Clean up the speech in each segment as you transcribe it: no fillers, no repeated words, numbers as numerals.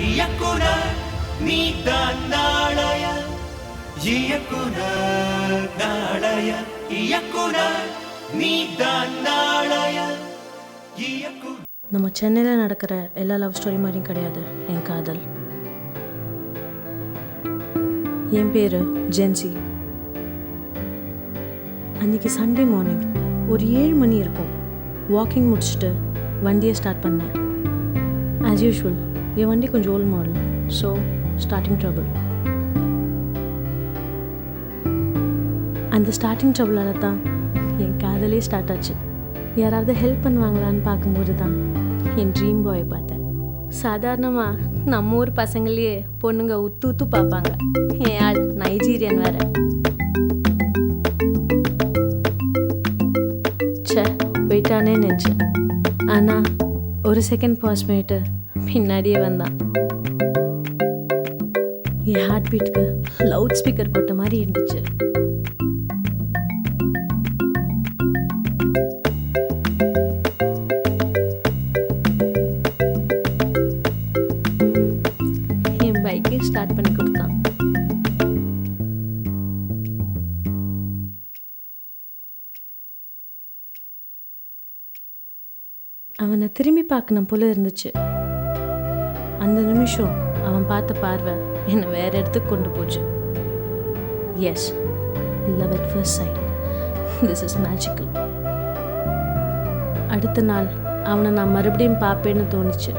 இயக்குனர் நீதான் நாளைய இயக்குனர் நாளைய இயக்குனர் நீதான் நாளைய இயக்குனர். நம்ம சென்னையில் நடக்கிற எல்லா லவ் ஸ்டோரி மாதிரியும் கிடையாது என் காதல். என் பேர் ஜென்சி. அன்றைக்கி சண்டே மார்னிங் ஒரு 7 மணி இருக்கும். வாக்கிங் முடிச்சுட்டு வண்டியை ஸ்டார்ட் பண்ணேன். ஆஸ் யூஷுவல் என் வண்டி கொஞ்சம் old model, so starting trouble. அந்த ஸ்டார்டிங் ட்ரபிளால் தான் என் காதலே ஸ்டார்ட் ஆச்சு. யாராவது ஹெல்ப் பண்ணுவாங்களான்னு பார்க்கும்போது தான் என் ட்ரீம் பாயை பார்த்தேன். சாதாரணமாக நம்ம ஊர் பசங்களையே பொண்ணுங்க உத்து உத்து பார்ப்பாங்க. என் ஆள் நைஜீரியன் வேற. போயிட்டானே நினச்சேன். ஆனால் ஒரு செகண்ட் பாஸ் பண்ணிட்டு பின்னாடியே வந்தான். என் ஹார்ட் பீட்டுக்கு லவுட் ஸ்பீக்கர் போட்ட மாதிரி இருந்துச்சு. என் பைக்கே ஸ்டார்ட் பண்ணி கொடுத்தான். அவனை திரும்பி பார்க்கணும் போல இருந்துச்சு. அந்த நிமிஷம் அவன் பார்த்த பார்வை என்னை வேற இடத்துக்கு கொண்டு போச்சு. Yes, love at first sight. This is magical. அடுத்த நாள் அவனை நான் மறுபடியும் பார்ப்பேன்னு தோணுச்சு.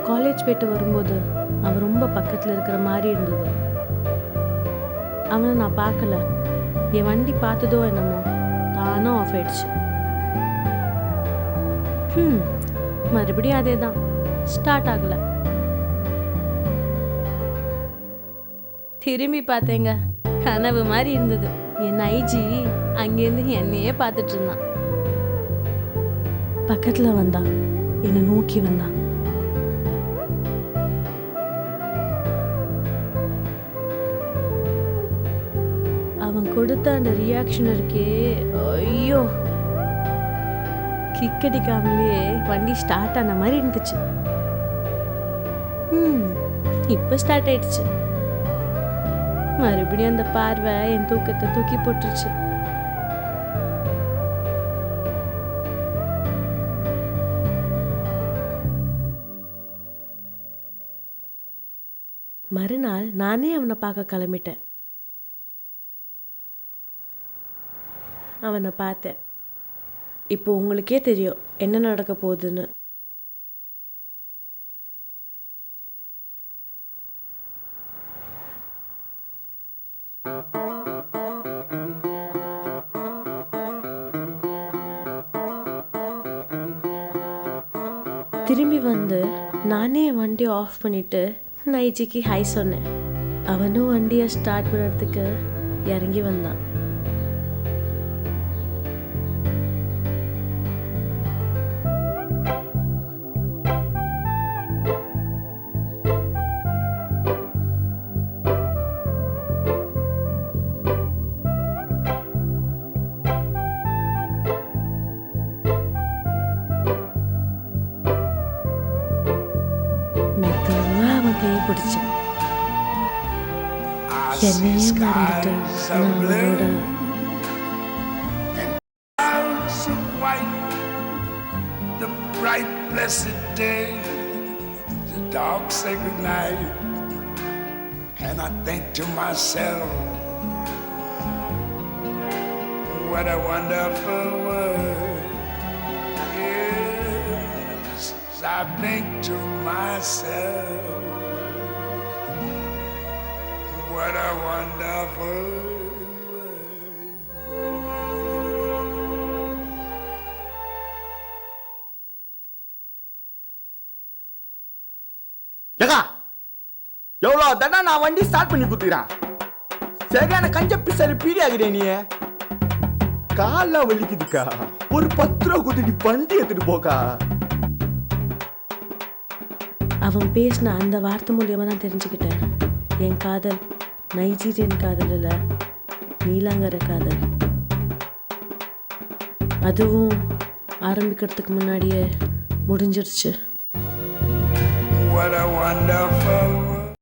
காலேஜ் போயிட்டு வரும்போது அவன் ரொம்ப பக்கத்தில் இருக்கிற மாதிரி இருந்தது. அவனை நான் பார்க்கல. என் வண்டி பார்த்ததோ என்னமோ தானும் ஆஃப் ஆயிடுச்சு. மறுபடியும் அதே தான், ஸ்டார்ட் ஆகலை. திரும்பி பார்த்தேங்க, கனவு மாதிரி இருந்தது. என் ஐஜி அங்கேருந்து என்னையே பார்த்துட்டு இருந்தான். பக்கத்தில் வந்தான், என்னை நோக்கி வந்தான். அவன் கொடுத்த அந்த ரியாக்ஷன் இருக்கே, ஐயோ, கிக் அடிக்காமலே வண்டி ஸ்டார்ட் ஆன மாதிரி இருந்துச்சு. இப்போ ஸ்டார்ட் ஆயிடுச்சு. மறுபடியும் அந்த பார்வை என் தூக்கத்தை தூக்கி போட்டுருச்சு. மறுநாள் நானே அவனை பார்க்க கிளம்பிட்டேன். அவனை பார்த்தேன். இப்போ உங்களுக்கே தெரியும் என்ன நடக்க போகுதுன்னு. திரும்பி வந்து நானே என் வண்டியை ஆஃப் பண்ணிட்டு நைஜிக்கு ஹை சொன்னேன். அவனும் வண்டியை ஸ்டார்ட் பண்ணுறதுக்கு இறங்கி வந்தான். அவன் கையை பிடிச்சேன். என்னையே மறந்துட்டு நம்மளோட the bright blessed day, the dark sacred night, and I think to myself, what a wonderful world. Yes, I think to myself, what a wonderful world. ஏகா எவ்வளோ தடவை நான் வண்டி ஸ்டார்ட் பண்ணி கொடுத்துக்கிறேன். சரியான கஞ்ச பிசரி பீடி ஆகுறே நீ. கால வலிக்குதுக்கா. ஒரு 10 ரூபா கொடுத்து வண்டி எடுத்துட்டு போக்கா. அவன் பேசின அந்த வார்த்தை மூலியமாக தான் தெரிஞ்சுக்கிட்டேன் என் காதல் நைஜீரியன் காதல் இல்லை, நீலாங்கர காதல். அதுவும் ஆரம்பிக்கிறதுக்கு முன்னாடியே முடிஞ்சிருச்சு. What a wonderful world.